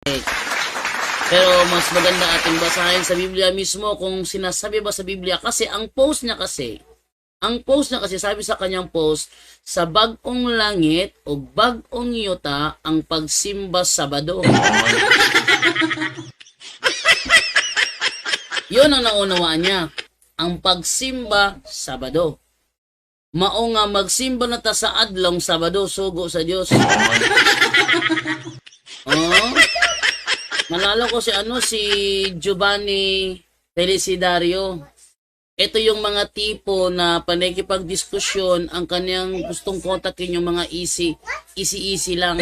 Okay. Pero mas maganda ating basahin sa Biblia mismo kung sinasabi ba sa Biblia. Kasi ang post niya kasi sabi sa kanyang post, sa bagong langit o bagong yuta ang pagsimba Sabado. Yun ang naunawaan niya. Ang pagsimba Sabado. Mao nga magsimba na ta sa adlong Sabado, sugo sa Dios. Oh, malalo ko si Giovanni Felicidario. Ito yung mga tipo na panekipagdiskusyon ang kanyang gustong kontakin yung mga easy lang.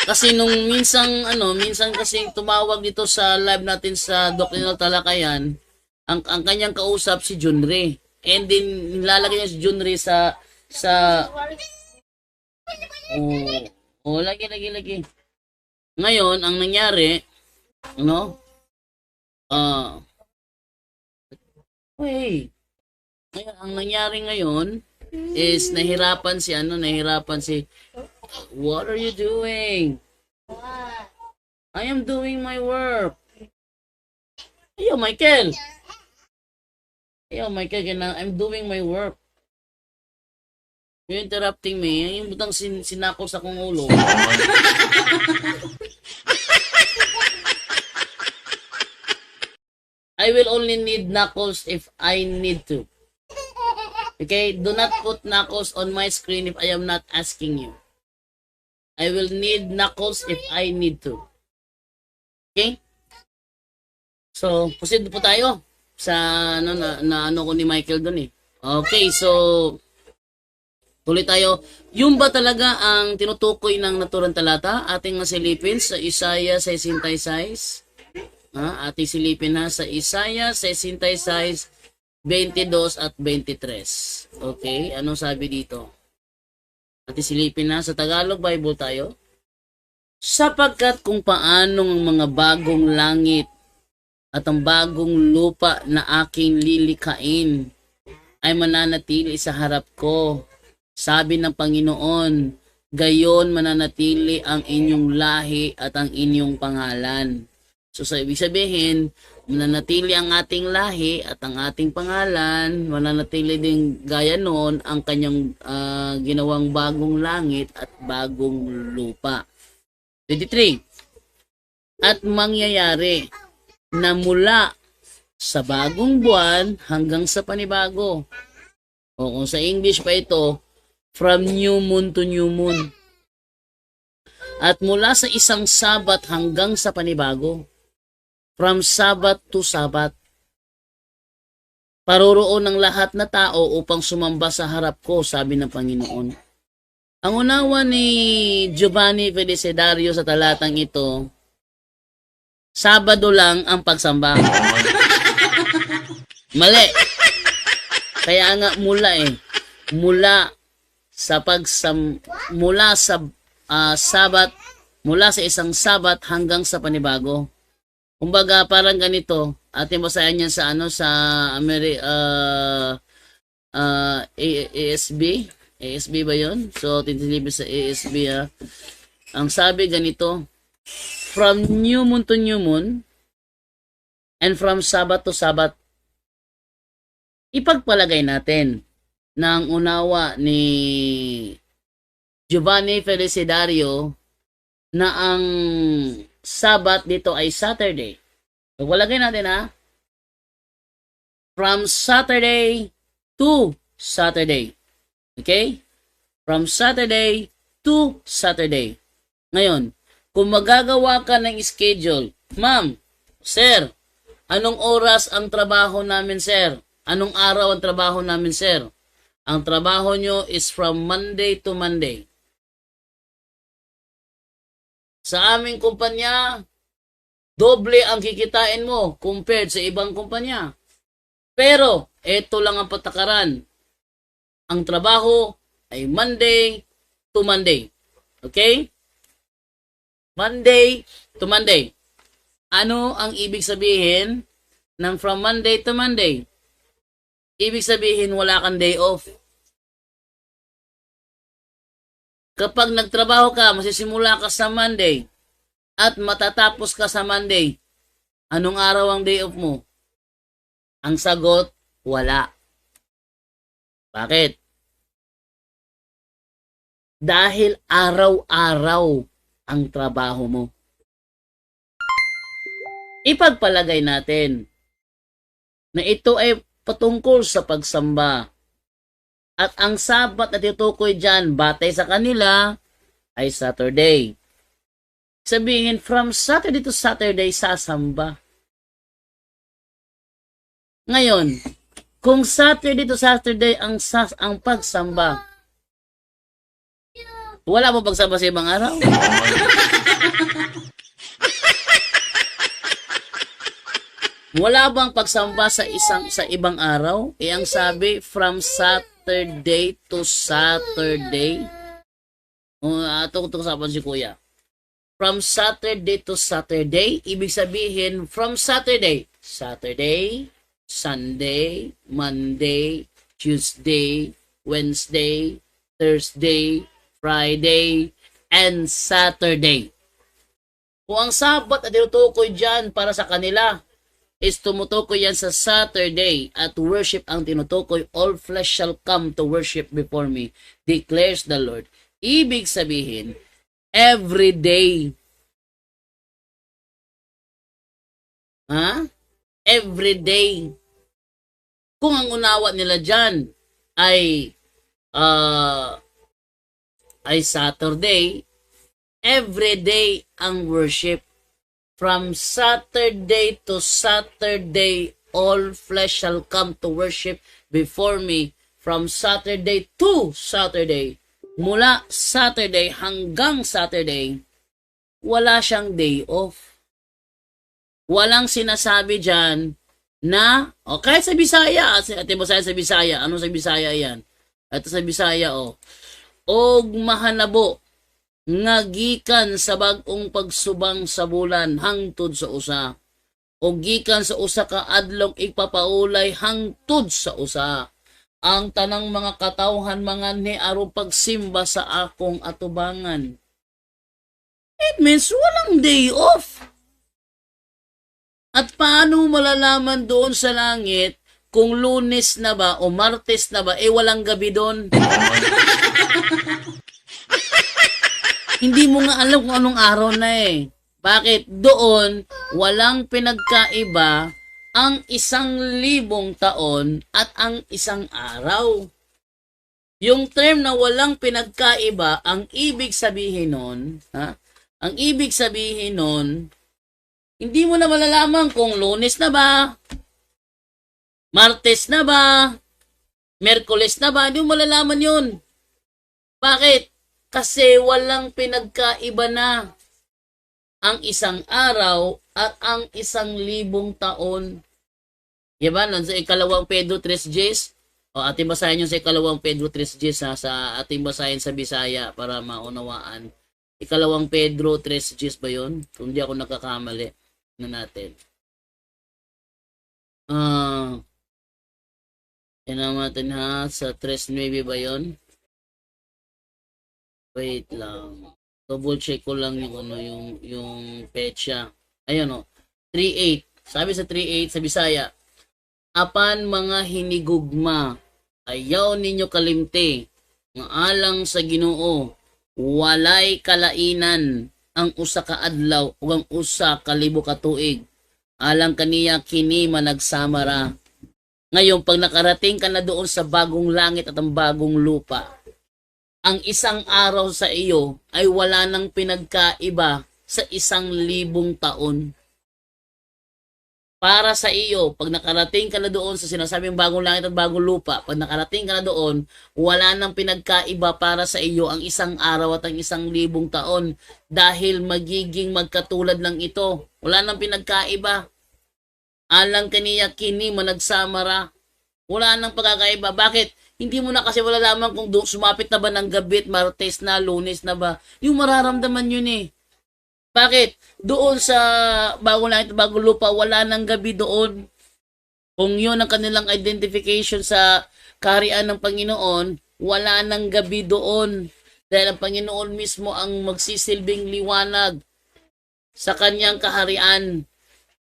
Kasi nung minsan kasi tumawag dito sa live natin sa Doctrinal Talakayan, ang kanyang kausap si Junre. And then nilalagay niya si Junre sa lagi. Ngayon, ang nangyari, ngayon, ang nangyari ngayon is nahirapan si, what are you doing? I am doing my work. Ayo, Michael, I'm doing my work. You're interrupting me. Yung butang sinako sa kong ulo. I will only need knuckles if I need to. Okay? Do not put knuckles on my screen if I am not asking you. I will need knuckles if I need to. Okay? So, proceed po tayo sa ano ko ni Michael doon eh. Okay, so tuloy tayo. Yung ba talaga ang tinutukoy ng naturang talata? Ating masilipin sa Isaiah 66. Ating silipin sa Isaiah 66, 22 at 23. Okay, anong sabi dito? Ating silipin sa Tagalog Bible tayo. Sapagkat kung paano ang mga bagong langit at ang bagong lupa na aking lilikain ay mananatili sa harap ko, sabi ng Panginoon, gayon mananatili ang inyong lahi at ang inyong pangalan. So sa ibig sabihin, mananatili ang ating lahi at ang ating pangalan, mananatili din gaya noon ang kanyang ginawang bagong langit at bagong lupa. 23. At mangyayari na mula sa bagong buwan hanggang sa panibago. O kung sa English pa ito, from new moon to new moon. At mula sa isang Sabat hanggang sa panibago. From Sabat to Sabat. Paroroon ng lahat na tao upang sumamba sa harap ko, sabi ng Panginoon. Ang unawa ni Giovanni Felicidario sa talatang ito, Sabado lang ang pagsamba. Mali. Kaya nga mula sa Sabat, mula sa isang Sabat hanggang sa panibago. Kumbaga parang ganito, ating basahin yan sa ASB ba 'yon? So titilibin sa ASB Ang sabi ganito, from new moon to new moon and from Sabat to Sabat. Ipagpalagay natin na ang unawa ni Giovanni Felicidario na ang Sabat dito ay Saturday. Pagpalagay natin from Saturday to Saturday. Okay? From Saturday to Saturday. Ngayon, kung magagawa ka ng schedule, ma'am, sir, anong oras ang trabaho namin, sir? Anong araw ang trabaho namin, sir? Ang trabaho nyo is from Monday to Monday. Sa aming kumpanya, doble ang kikitain mo compared sa ibang kumpanya. Pero, ito lang ang patakaran. Ang trabaho ay Monday to Monday. Okay? Monday to Monday. Ano ang ibig sabihin ng from Monday to Monday? Ibig sabihin wala kang day off. Kapag nagtrabaho ka, masisimula ka sa Monday at matatapos ka sa Monday, anong araw ang day off mo? Ang sagot, wala. Bakit? Dahil araw-araw ang trabaho mo. Ipagpalagay natin na ito ay patungkol sa pagsamba. At ang Sabat na tinutukoy dyan, batay sa kanila, ay Saturday. Sabihin, from Saturday to Saturday, sasamba. Ngayon, kung Saturday to Saturday ang pagsamba, wala mo pagsamba sa ibang araw? Wala bang pagsamba sa ibang araw? Ang sabi from Saturday to Saturday. Ito usapan si Kuya. From Saturday to Saturday, ibig sabihin from Saturday, Sunday, Monday, Tuesday, Wednesday, Thursday, Friday, and Saturday. Kung ang Sabat na tinutukoy dyan para sa kanila is tumutukoy yan sa Saturday at worship ang tinutukoy, all flesh shall come to worship before me, declares the Lord. Ibig sabihin, every day. Every day. Kung ang unawa nila dyan ay Saturday, every day ang worship. From Saturday to Saturday, all flesh shall come to worship before me. From Saturday to Saturday, mula Saturday hanggang Saturday, wala siyang day off. Walang sinasabi dyan na, kahit sa Bisaya, atin ba sa Bisaya? Ano sa Bisaya yan? Ito sa Bisaya, og mahanabo, nga gikan sa bag-ong pagsubang sa bulan hangtod sa usa, o gikan sa usa ka adlong ippapaulay hangtod sa usa, ang tanang mga katawhan mga ni aron pagsimba sa akong atubangan. It means walang day off. At paano malalaman doon sa langit kung Lunes na ba o Martes na ba, walang gabi doon? Hindi mo nga alam kung anong araw na Bakit? Doon, walang pinagkaiba ang 1,000 taon at ang isang araw. Yung term na walang pinagkaiba, ang ibig sabihin nun, ang ibig sabihin nun, hindi mo na malalaman kung Lunes na ba, Martes na ba, Merkules na ba, hindi mo malalaman yun. Bakit? Kasi walang pinagkaiba na ang isang araw at ang 1,000 taon. Diba? Sa ikalawang Pedro 3:10, ating basahin yung sa ikalawang Pedro 3:10 sa ating basahin sa Bisaya para maunawaan. Ikalawang Pedro 3:10 ba yun? Kung di ako nakakamali na natin. Natin sa 3:9 ba yun? Wait lang. Double check ko lang yung petsa. Ayun 3:8. Sabi sa 3:8 sa Bisaya, apan mga hinigugma, ayaw ninyo kalimte, nga alang sa Ginoo, walay kalainan ang usa ka adlaw ug ang usa ka libo ka tuig. Alang kaniya kini managsamara. Ngayon, pag nakarating ka na doon sa bagong langit at ang bagong lupa, ang isang araw sa iyo ay wala nang pinagkaiba sa 1,000 taon. Para sa iyo, pag nakarating ka na doon sa sinasabing bagong langit at bagong lupa, pag nakarating ka na doon, wala nang pinagkaiba para sa iyo ang isang araw at ang 1,000 taon dahil magiging magkatulad lang ito. Wala nang pinagkaiba. Alang kaniya kini managsamara. Wala nang pagkakaiba. Bakit? Hindi mo na kasi malalaman kung sumapit na ba ng gabi, Martes na, Lunes na ba. Yung mararamdaman yun Bakit? Doon sa bagong langit, bagong lupa, wala nang gabi doon. Kung yun ang kanilang identification sa kaharian ng Panginoon, wala nang gabi doon. Dahil ang Panginoon mismo ang magsisilbing liwanag sa kanyang kaharian.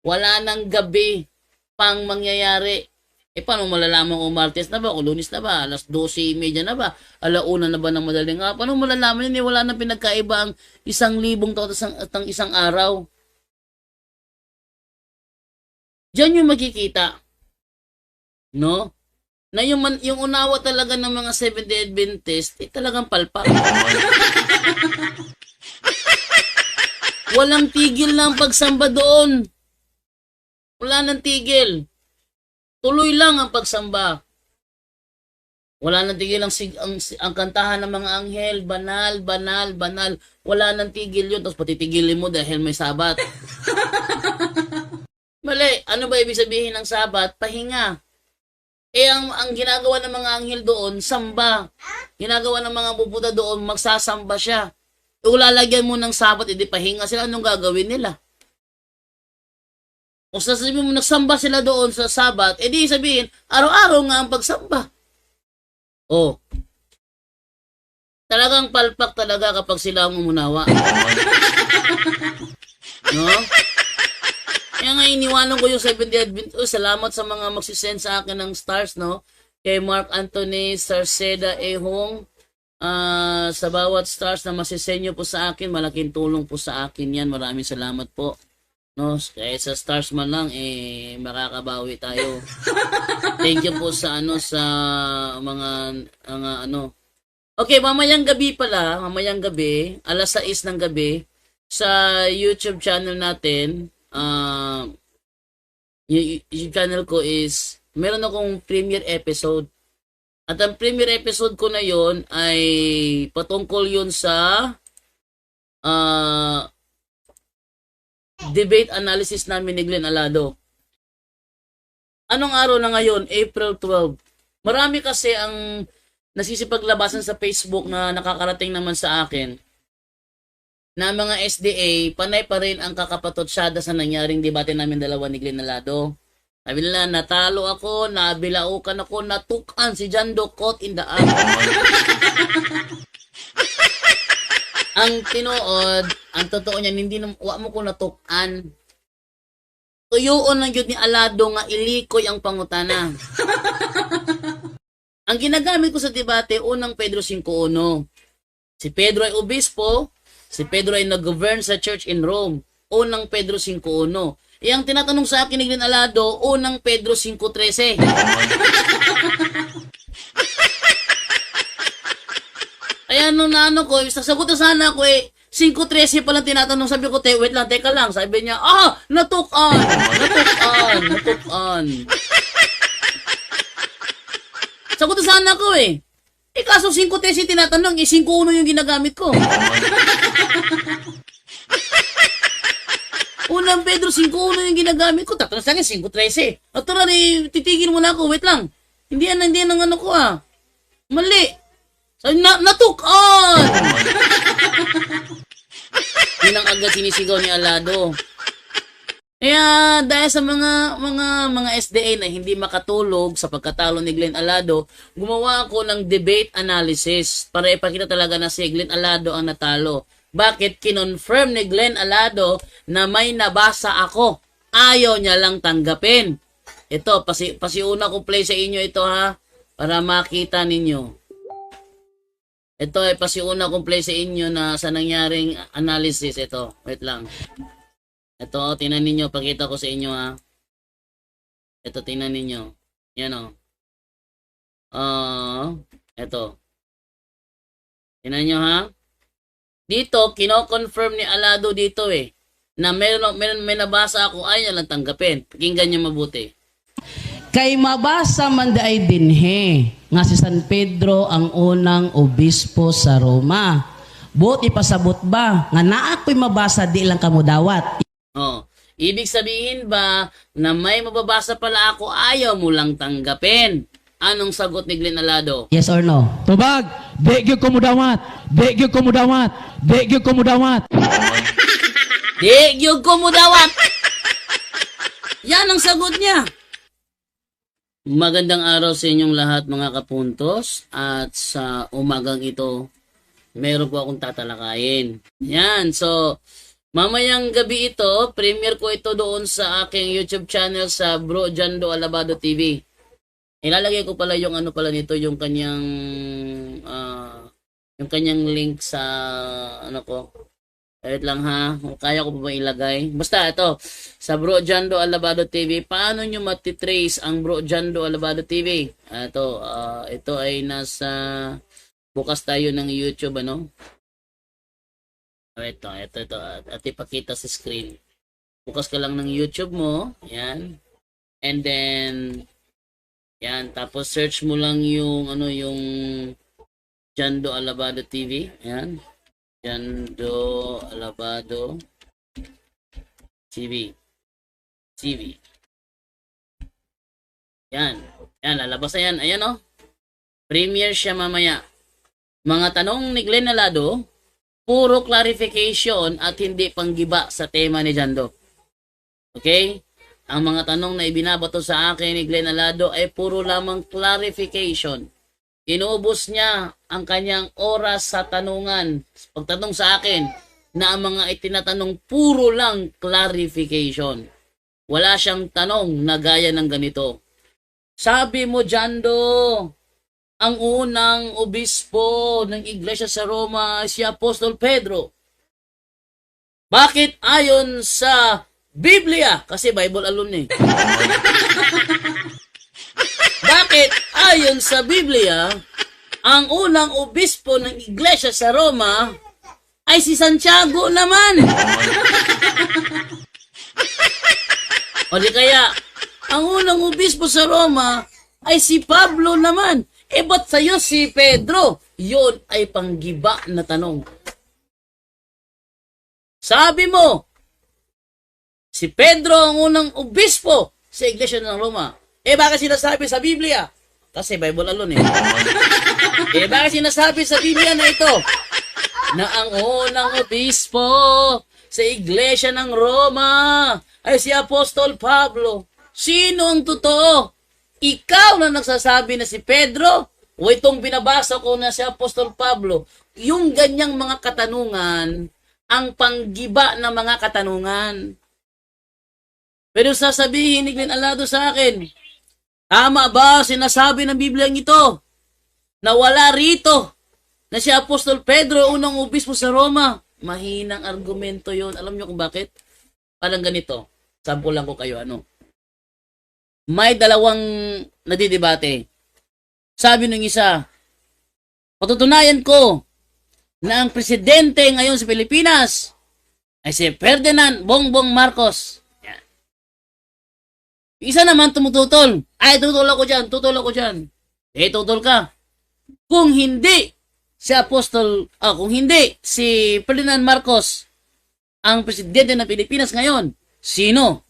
Wala nang gabi pang mangyayari. Paano malalaman kung Martes na ba, o Lunes na ba, alas 12:30 na ba, alauna na ba ng madaling araw? Paano malalaman yun? Wala nang pinagkaiba ang 1,000 taon at ang isang araw. Diyan yung makikita. No? Na yung unawa talaga ng mga Seventh-day Adventist, talagang palpak. Walang tigil na ang pagsamba doon. Wala nang tigil. Tuloy lang ang pagsamba. Wala nang tigil ang kantahan ng mga anghel. Banal, banal, banal. Wala nang tigil yun. Tapos patitigilin mo dahil may sabat. Mali. Ano ba ibig sabihin ng sabat? Pahinga. Ang ginagawa ng mga anghel doon, samba. Ginagawa ng mga pupunta doon, magsasamba siya. Ulalagyan mo ng sabat, edi pahinga sila. Anong gagawin nila? O sasabihin mo, nagsamba sila doon sa Sabat, edi sabihin, araw-araw nga ang pagsamba. O. Talagang palpak talaga kapag sila ang umunawa. No? Kaya nga iniwanan ko yung Seventh-day Adventist. Salamat sa mga magsisend sa akin ng stars, no? Kay Mark Anthony Sarceda Ehong. Sa bawat stars na masisenyo po sa akin, malaking tulong po sa akin yan. Maraming salamat po. No, kaya sa stars man lang makakabawi tayo. Thank you po sa sa mga Okay, mamayang gabi, alas 6 ng gabi sa YouTube channel natin. YouTube channel ko is meron akong premiere episode. At ang premiere episode ko na yon ay patungkol yun sa debate analysis namin ni Glenn Alado. Anong araw na ngayon? April 12. Marami kasi ang nasisipaglabasan sa Facebook na nakakarating naman sa akin na mga SDA, panay pa rin ang kakapatotsyada sa nangyaring debate namin dalawa ni Glenn Alado. Sabi nila, natalo ako, nabilaukan ako, natukan si Jando caught in the act. Ang tinuod, ang totoo niyan, hindi wa mo ko natukan. Tuyoon lang yun ni Alado nga ilikoy ang pangutana. Ang ginagamit ko sa debate, unang Pedro 5:1. Si Pedro ay obispo, si Pedro ay nag-govern sa church in Rome. Unang Pedro 5:1. Ang tinatanong sa akin ni Glenn Alado, unang Pedro 5:13. Kaya nung naano ko, sasagot na sana ako 5:13 pa lang tinatanong. Sabi ko, wait lang, teka lang. Sabi niya, natukan. Sagot na sana ako kaso 5:13 tinatanong, 5:1 yung ginagamit ko. Unang Pedro 5:1 yung ginagamit ko. Tatanong sa akin, 5:13. At tara, titigil mo na ako. Wait lang. Hindi yan ang ano ko Mali. Natukan! Yun ang agad sinisigaw ni Alado. Kaya dahil sa mga SDA na hindi makatulog sa pagkatalo ni Glenn Alado, gumawa ako ng debate analysis para ipakita talaga na si Glenn Alado ang natalo. Bakit? Kinonfirm ni Glenn Alado na may nabasa ako. Ayaw niya lang tanggapin. Ito, pasiuna ko play sa inyo ito para makita ninyo. Ito ay pasiuna kong play sa inyo na sa nangyaring analysis. Ito, wait lang. Ito, tingnan ninyo. Pakita ko sa inyo Ito, tingnan ninyo. Yan ito. Tingnan nyo Dito, kino-confirm ni Alado dito na may nabasa ako, ayaw lang tanggapin. Pakinggan nyo mabuti. Kay mabasa man daay dinhe nga si San Pedro ang unang obispo sa Roma. Buti pasabot ba nga naa ko'y mabasa di lang kamo dawat. Ibig sabihin ba na may mababasa pala ako, ayaw mo lang tanggapin? Anong sagot ni Glenn Alado? Yes or no? Tubag, di gyud ko mudawat. Di gyud ko mudawat. Di gyud ko mudawat. Di gyud ko mudawat. Yan ang sagot niya. Magandang araw sa inyong lahat mga kapuntos, at sa umagang ito meron po akong tatalakayin. Yan, so, mamayang gabi ito, premiere ko ito doon sa aking YouTube channel sa Bro Jando Alabado TV. Ilalagay ko pala yung ano pala nito, yung kanyang link sa ano ko. Wait lang ha, kaya ko pa ba ilagay? Basta ito, sa Bro Jando Alabado TV, paano nyo matitrace ang Bro Jando Alabado TV? Ito ay nasa, bukas tayo ng YouTube, ano? Ito, at ipakita sa screen. Bukas ka lang ng YouTube mo, yan. And then, yan, tapos search mo lang yung, yung Jando Alabado TV, yan. Jando Alabado TV. Yan. Yan, lalabas na yan. Ayan o. Premiere siya mamaya. Mga tanong ni Glenn Alado, puro clarification at hindi panggiba sa tema ni Jando. Okay? Ang mga tanong na ibinabato sa akin ni Glenn Alado ay puro lamang clarification. Inubos niya ang kanyang oras sa tanungan, pagtanong sa akin, na ang mga itinatanong puro lang clarification. Wala siyang tanong na gaya ng ganito. Sabi mo, Jando, ang unang obispo ng Iglesia sa Roma si Apostol Pedro. Bakit ayon sa Biblia? Kasi Bible alone eh. Bakit ayon sa Biblia, ang unang obispo ng Iglesia sa Roma ay si Santiago naman? O di kaya, ang unang obispo sa Roma ay si Pablo naman. Ba't sa'yo si Pedro? Yun ay panggiba na tanong. Sabi mo, si Pedro ang unang obispo sa Iglesia ng Roma. Bakit sinasabi sa Biblia? Kasi Bible alone eh. Bakit sinasabi sa Biblia na ito? Na ang unang obispo sa Iglesia ng Roma ay si Apostol Pablo. Sino ang totoo? Ikaw na nagsasabi na si Pedro o itong binabasa ko na si Apostol Pablo? Yung ganyang mga katanungan, ang panggiba na mga katanungan. Pero sasabihin ni Glenn Alado sa akin, tama ba sinasabi ng Biblia ito na wala rito na si Apostol Pedro unang obispo sa Roma? Mahinang argumento yon. Alam nyo kung bakit? Parang ganito. Sample lang ko kayo. May dalawang nadidebate. Sabi ng isa, patutunayan ko na ang presidente ngayon sa Pilipinas ay si Ferdinand Bongbong Marcos. Isa naman tumututol. Tutol ako dyan. Tutol ka. Kung hindi si Ferdinand Marcos ang presidente ng Pilipinas ngayon, sino?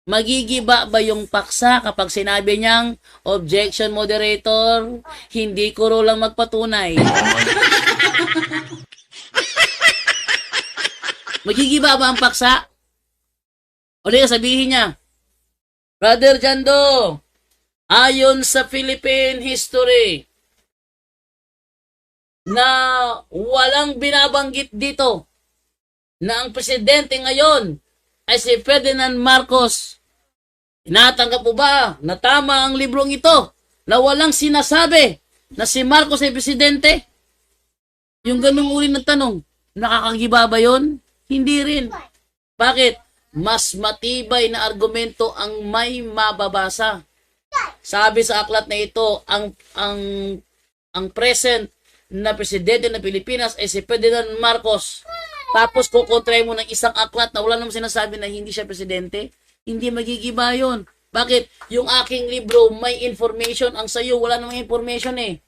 Magigiba ba yung paksa kapag sinabi niyang, objection moderator, hindi ko ro lang magpatunay? Magigiba ba ang paksa? O di sabihin niya, Brother Jando, ayon sa Philippine history, na walang binabanggit dito na ang presidente ngayon ay si Ferdinand Marcos. Tinatanggap mo ba na tama ang librong ito na walang sinasabi na si Marcos ay presidente? Yung ganung uri ng tanong, nakakagiba ba yun? Hindi rin. Bakit? Mas matibay na argumento ang may mababasa. Sabi sa aklat na ito, ang present na presidente ng Pilipinas ay si Ferdinand Marcos. Tapos kukontrahin mo ng isang aklat na wala namang sinasabi na hindi siya presidente, hindi magigiba yun. Bakit? Yung aking libro may information, ang sayo wala namang information eh.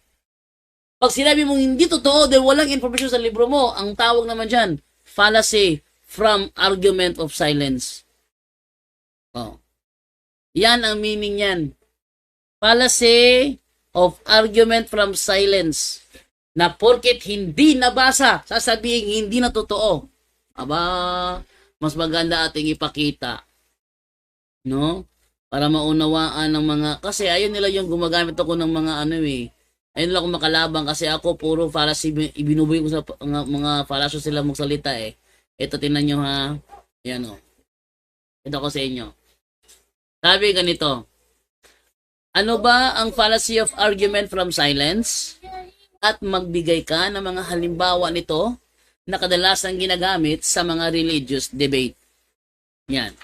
Pag sinabi mong hindi totoo dahil walang information sa libro mo, ang tawag naman dyan, fallacy from argument of silence. Yan ang meaning yan. Fallacy of argument from silence. Na porket hindi nabasa, sasabihin hindi na totoo. Mas maganda ating ipakita. No? Para maunawaan ng mga, kasi ayun nila yung gumagamit ako ng mga Ayun lang ako makalaban kasi ako puro fallacy ibinubuhay ko sa mga fallacy sila magsalita eh. Ito tingnan nyo ha. Yan o. Ito ko sa inyo. Sabi ganito. Ano ba ang fallacy of argument from silence? At magbigay ka ng mga halimbawa nito na kadalasang ginagamit sa mga religious debate. Yan.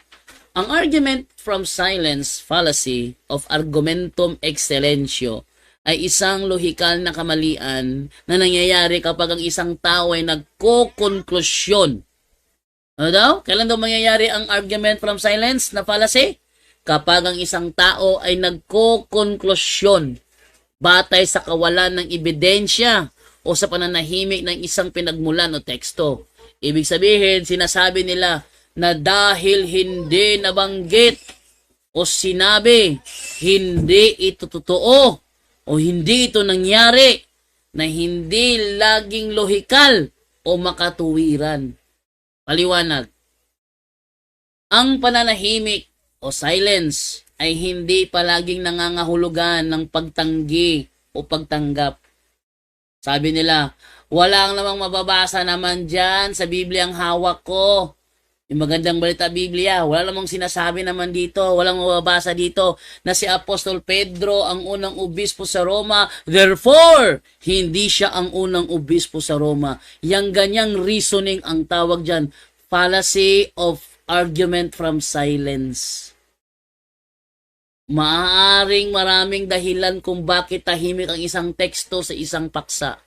Ang argument from silence fallacy of argumentum excellentio ay isang lohikal na kamalian na nangyayari kapag ang isang tao ay nagko-konklusyon. Ano daw? Kailan daw mangyayari ang argument from silence na fallacy? Kapag ang isang tao ay nagko-konklusyon batay sa kawalan ng ebidensya o sa pananahimik ng isang pinagmulan o teksto. Ibig sabihin, sinasabi nila na dahil hindi nabanggit o sinabi, hindi ito totoo o hindi ito nangyari na hindi laging lohikal o makatuwiran. Paliwanag. Ang pananahimik o silence ay hindi palaging nangangahulugan ng pagtanggi o pagtanggap. Sabi nila, walang namang mababasa naman dyan sa Biblia ang hawak ko. Yung magandang balita Biblia, wala namang sinasabi naman dito, walang mababasa dito na si Apostol Pedro ang unang obispo sa Roma, therefore, hindi siya ang unang obispo sa Roma. Yang ganyang reasoning ang tawag dyan, fallacy of argument from silence. Maaaring maraming dahilan kung bakit tahimik ang isang teksto sa isang paksa.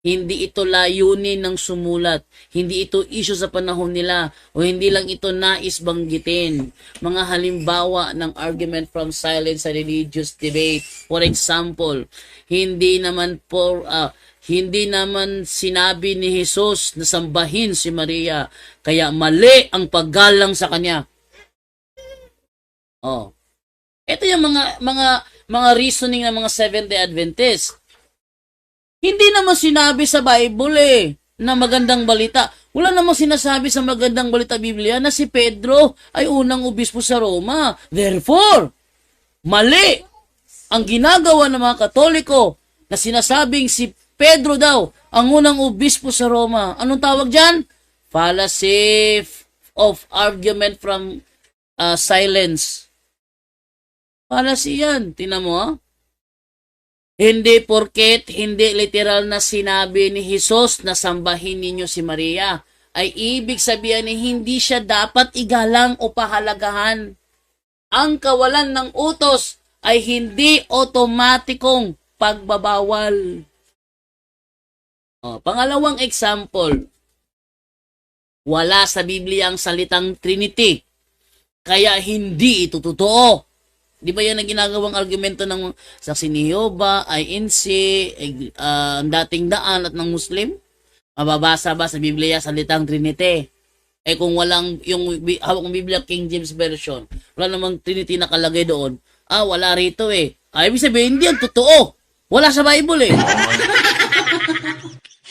Hindi ito layunin ng sumulat. Hindi ito issue sa panahon nila. O hindi lang ito nais banggitin. Mga halimbawa ng argument from silence sa religious debate. For example, hindi naman sinabi ni Jesus na sambahin si Maria. Kaya mali ang paggalang sa kanya. Oh. Ito yung mga reasoning ng mga Seventh-day Adventist. Hindi naman sinabi sa Bible na magandang balita. Wala namang sinasabi sa magandang balita Biblia na si Pedro ay unang obispo sa Roma. Therefore, mali ang ginagawa ng mga Katoliko na sinasabing si Pedro daw ang unang obispo sa Roma. Anong tawag dyan? Fallacy of argument from silence. Fallacy yan. Tingnan mo ha. Hindi porket hindi literal na sinabi ni Jesus na sambahin ninyo si Maria, ay ibig sabihin ni hindi siya dapat igalang o pahalagahan. Ang kawalan ng utos ay hindi otomatikong pagbabawal. Pangalawang example, wala sa Biblia ang salitang Trinity, kaya hindi ito totoo. Di ba yan ang ginagawang argumento ng Saksi ni Jehovah, INC, ang dating daan at ng Muslim? Mababasa ba sa Biblia salitang Trinity? Kung walang yung hawak ng Biblia King James Version, wala namang Trinity nakalagay doon. Wala rito ibig sabihin hindi yan totoo. Wala sa Bible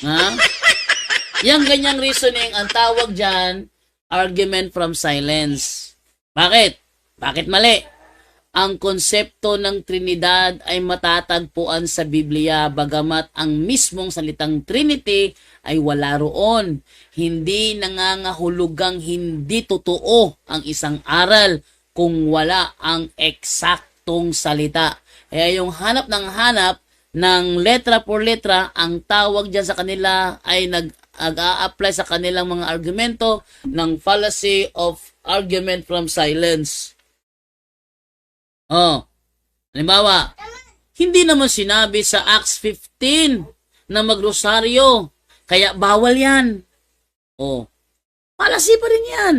Ha? Yang ganyang reasoning ang tawag dyan, argument from silence. Bakit? Bakit mali? Ang konsepto ng Trinidad ay matatagpuan sa Biblia bagamat ang mismong salitang Trinity ay wala roon. Hindi nangangahulugang hindi totoo ang isang aral kung wala ang eksaktong salita. Kaya yung hanap ng letra por letra, ang tawag dyan sa kanila ay nag-a-apply sa kanilang mga argumento ng fallacy of argument from silence. Halimbawa, hindi naman sinabi sa Acts 15 na magrosaryo, kaya bawal yan. Fallacy pa rin yan.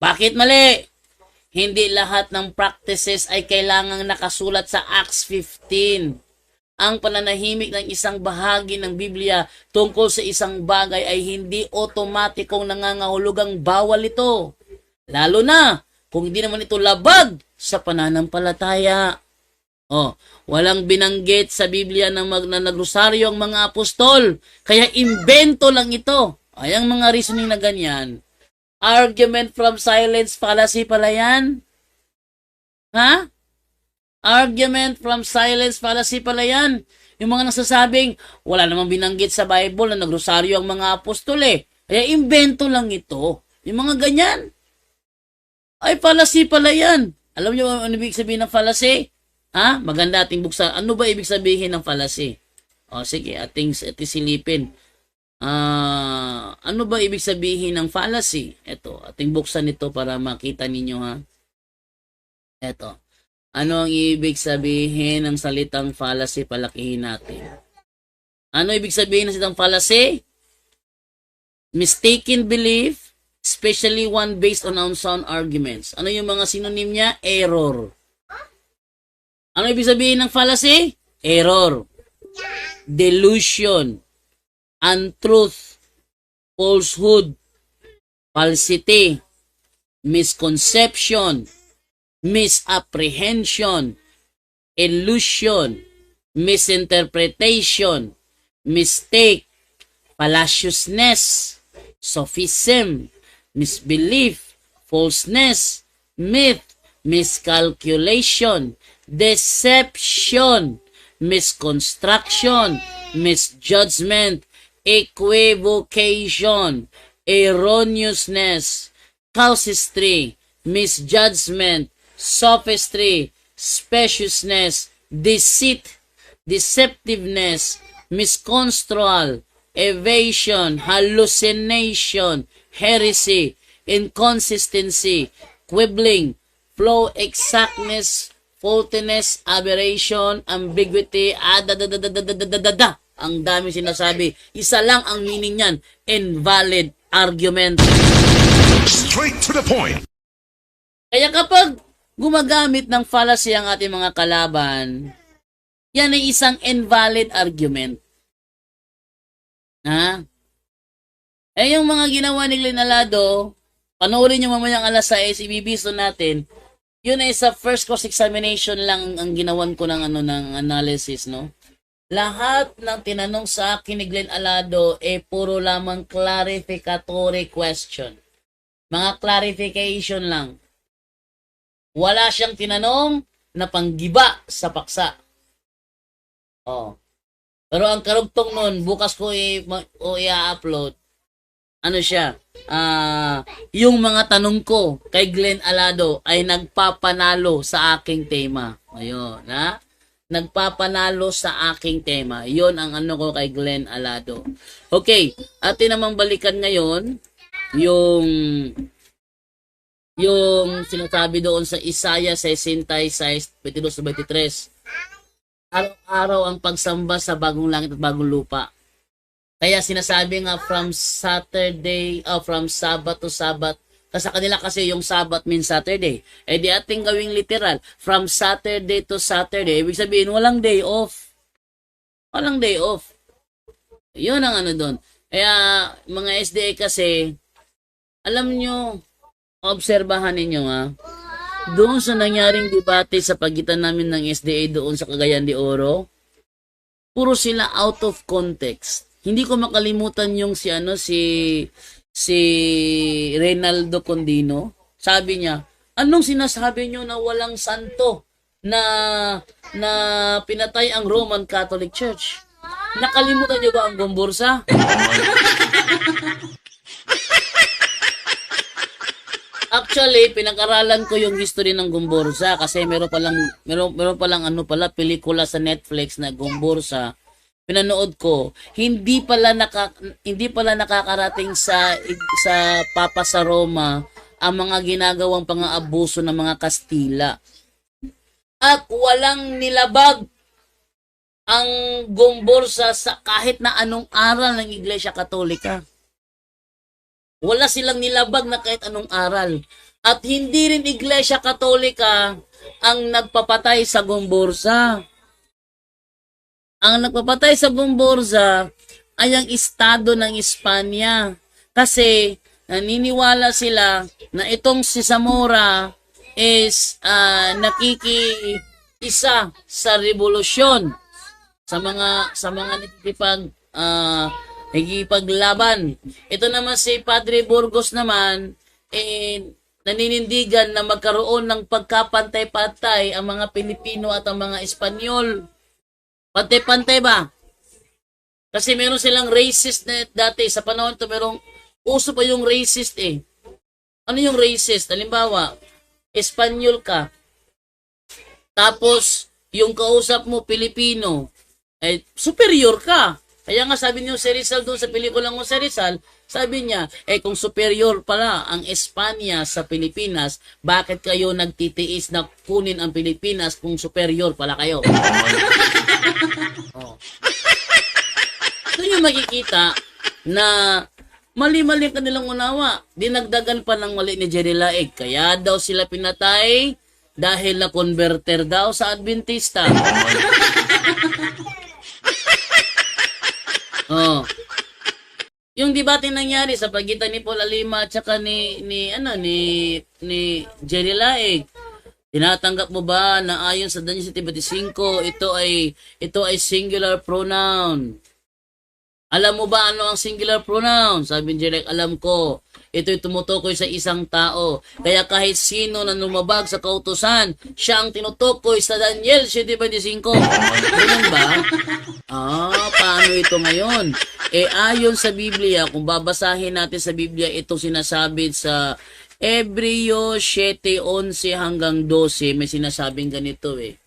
Bakit mali? Hindi lahat ng practices ay kailangang nakasulat sa Acts 15. Ang pananahimik ng isang bahagi ng Biblia tungkol sa isang bagay ay hindi otomatikong nangangahulugang bawal ito. Lalo na kung hindi naman ito labag sa pananampalataya. Walang binanggit sa Biblia na nagrosaryo ang mga apostol. Kaya imbento lang ito. Ang mga reasoning na ganyan. Argument from silence fallacy pala yan. Ha? Argument from silence fallacy pala yan. Yung mga nagsasabing, wala namang binanggit sa Bible na nagrosaryo ang mga apostol eh. Kaya imbento lang ito. Yung mga ganyan. Ay, fallacy pala yan. Alam niyo ano ibig sabihin ng fallacy? Ha? Maganda ating buksan. Ano ba ibig sabihin ng fallacy? O, sige, ating silipin. Ano ba ibig sabihin ng fallacy? Ito, ating buksan ito para makita ninyo ha. Ito. Ano ang ibig sabihin ng salitang fallacy? Palakihin natin. Ano ibig sabihin ng salitang fallacy? Mistaken belief, especially one based on unsound arguments. Ano yung mga synonym niya? Error. Ano ibig sabihin ng fallacy? Error. Delusion. Untruth. Falsehood. Falsity. Misconception. Misapprehension. Illusion. Misinterpretation. Mistake. Fallaciousness. Sophism. Misbelief. Falseness. Myth. Miscalculation. Deception, misconstruction, misjudgment, equivocation, erroneousness, casuistry, misjudgment, sophistry, speciousness, deceit, deceptiveness, misconstrual, evasion, hallucination, heresy, inconsistency, quibbling, flow exactness, faultiness, aberration, ambiguity, Ang dami sinasabi. Isa lang ang meaning niyan, invalid argument. Straight to the point. Kaya kapag gumagamit ng fallacy ang ating mga kalaban, yan ay isang invalid argument. Ha? Eh yung mga ginawa ni Glenn Alado, panoorin nyo mamayang alas 6, ibibisto natin, yun ay sa first cross-examination lang ang ginawan ko ng analysis, no? Lahat ng tinanong sa akin ni Glenn Alado puro lamang clarificatory question. Mga clarification lang. Wala siyang tinanong na panggiba sa paksa. Oh. Pero ang karugtong nun, bukas ko i-upload. Ano siya? Yung mga tanong ko kay Glenn Alado ay nagpapanalo sa aking tema. Ayun, ha? Nagpapanalo sa aking tema. Yon ang ano ko kay Glenn Alado. Okay, atin namang balikan ngayon yung sinasabi doon sa Isaiah 66, 22-23. Araw-araw ang pagsamba sa bagong langit at bagong lupa. Kaya sinasabi nga from Sabbath to Sabbath. Kasi sa kanila kasi yung Sabbath means Saturday. Di ating gawing literal. From Saturday to Saturday. Ibig sabihin, walang day off. Walang day off. Yun ang ano doon. Kaya mga SDA kasi, alam nyo, obserbahan ninyo ha. Doon sa nangyaring debate sa pagitan namin ng SDA doon sa Cagayan de Oro, puro sila out of context. Hindi ko makalimutan yung si Reynaldo Condino. Sabi niya, anong sinasabi niyo na walang santo na pinatay ang Roman Catholic Church? Nakalimutan niyo ba ang Gombursa? Actually, pinag-aralan ko yung history ng Gombursa kasi meron palang pelikula sa Netflix na Gombursa. Pinanood ko, hindi pala nakakarating sa Papa sa Roma ang mga ginagawang pang-aabuso ng mga Kastila. At walang nilabag ang Gombursa sa kahit na anong aral ng Iglesia Katolika. Wala silang nilabag na kahit anong aral. At hindi rin Iglesia Katolika ang nagpapatay sa Gombursa. Ang nagpapatay sa Gombursa ay ang estado ng Espanya. Kasi naniniwala sila na itong si Zamora is nakikiisa sa revolusyon sa mga nagkikipaglaban. Ito naman si Padre Burgos naman naninindigan na magkaroon ng pagkapantay-pantay ang mga Pilipino at ang mga Espanyol. Pantay-pantay ba? Kasi meron silang racist na dati. Sa panahon to, merong uso pa yung racist eh. Ano yung racist? Halimbawa, Espanyol ka. Tapos, yung kausap mo, Pilipino. Eh, superior ka. Kaya nga sabi niyo si Rizal doon sa pelikulang mo si Rizal, sabi niya, kung superior pala ang Espanya sa Pilipinas, bakit kayo nagtitiis na kunin ang Pilipinas kung superior pala kayo? Oh. Doon yung makikita na mali-mali ang kanilang unawa. Dinagdagan pa ng mali ni Jerry Laig. Kaya daw sila pinatay dahil na-converter daw sa Adventista. Oh. Yung debate nangyari sa pagitan ni Paul Alima at saka ni Jerry Laig. Tinatanggap mo ba na ayon sa Daniel 7:25, ito ay singular pronoun? Alam mo ba ano ang singular pronoun? Sabi ni Jerry Laig, alam ko. Ito'y tumutukoy sa isang tao. Kaya kahit sino na lumabag sa kautusan, siya ang tinutukoy sa Daniel 7:25. Ganun ba? Paano ito ngayon? Ayon sa Biblia, kung babasahin natin sa Biblia, itong sinasabi sa Hebreo 7:11 hanggang 12, may sinasabing ganito eh.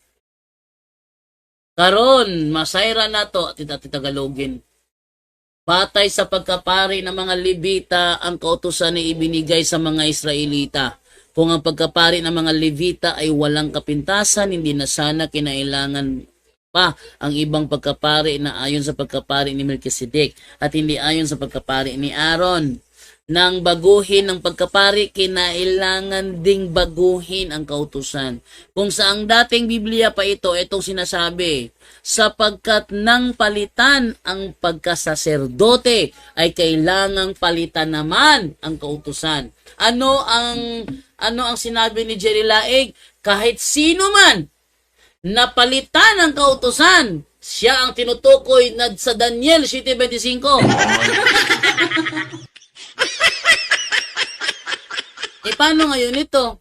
Karon, masayra na to, at Tagalogin. Batay sa pagkapari ng mga Levita, ang kautusan ay ibinigay sa mga Israelita. Kung ang pagkapari ng mga Levita ay walang kapintasan, hindi na sana kinailangan pa ang ibang pagkapari na ayon sa pagkapari ni Melchizedek at hindi ayon sa pagkapari ni Aaron. Nang baguhin ng pagkapari, kinailangan ding baguhin ang kautusan. Kung saang dating Biblia pa itong sinasabi, sapagkat nang palitan ang pagkasaserdote, ay kailangang palitan naman ang kautusan. Ano ang sinabi ni Jerry Laig? Kahit sino man napalitan ang kautusan, siya ang tinutukoy na sa Daniel 7:25. Paano ngayon ito?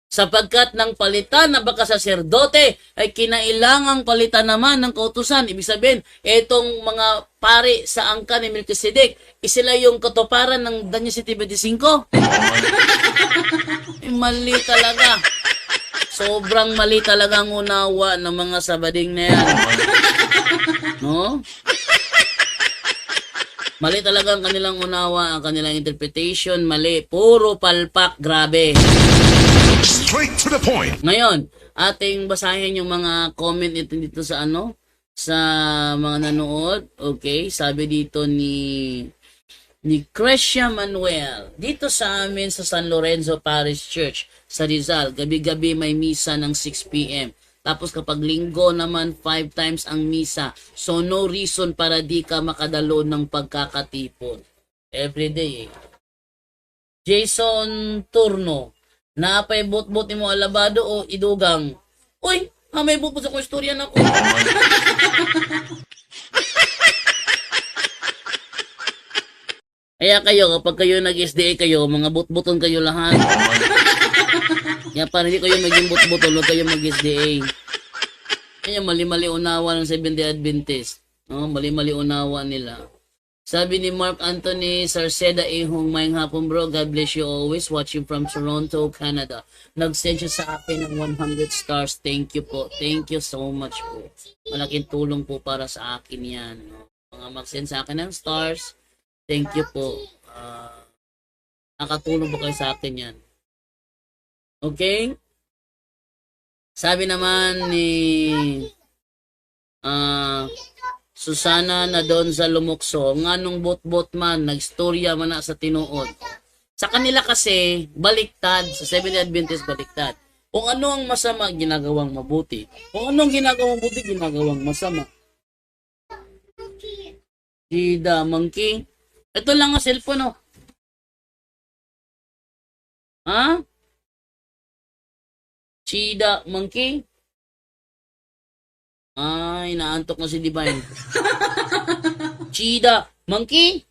Sapagkat ng palitan na baka saserdote ay kinailangang palitan naman ng kautusan. Ibig sabihin, itong mga pari sa angka ni Melchizedek, sila yung katuparan ng Daniel 7:25. Mali talaga. Sobrang mali talaga ang unawa ng mga sabading na yan. No? Mali talaga ang kanilang unawa, ang kanilang interpretation, mali. Puro palpak, grabe. Straight to the point. Ngayon, ating basahin yung mga comment dito sa sa mga nanood. Okay, sabi dito ni Crescia Manuel. Dito sa amin sa San Lorenzo Parish Church sa Rizal, gabi-gabi may misa ng 6 p.m. Tapos kapag linggo naman, 5 times ang misa. So no reason para di ka makadalo ng pagkakatipon. Everyday eh. Jason Turno. Naapay bot-bot mo alabado o idugang. Uy, may bot-bot sa istorya na ko. Kaya kayo, kapag kayo nag-SDA kayo, mga bot-boton kayo lahat. Kaya para hindi kayo maging bot-botol, huwag kayo mag-SDA. Kaya mali-mali unawa ng Seventh-day Adventist. No? Mali-mali unawa nila. Sabi ni Mark Anthony Sarceda, Hong Mayang hapon bro, God bless you always, watching from Toronto, Canada. Nag-send siya sa akin ng 100 stars. Thank you po. Thank you so much po. Malaking tulong po para sa akin yan. No? Mga mag-send sa akin ng stars, thank you po. Nakatulong po kayo sa akin yan. Okay? Sabi naman ni Susana na doon sa Lumukso, nga nung bot-bot man, nagstorya man na sa tinuod. Sa kanila kasi, baliktad. Sa Seventh-day Adventist, baliktad. Kung ano ang masama, ginagawang mabuti. Kung anong ginagawang mabuti, ginagawang masama. Sida, monkey. Ito lang ang cellphone, oh. Ha? Sida, monkey. Ay, naantok na si Divine. Chida, monkey?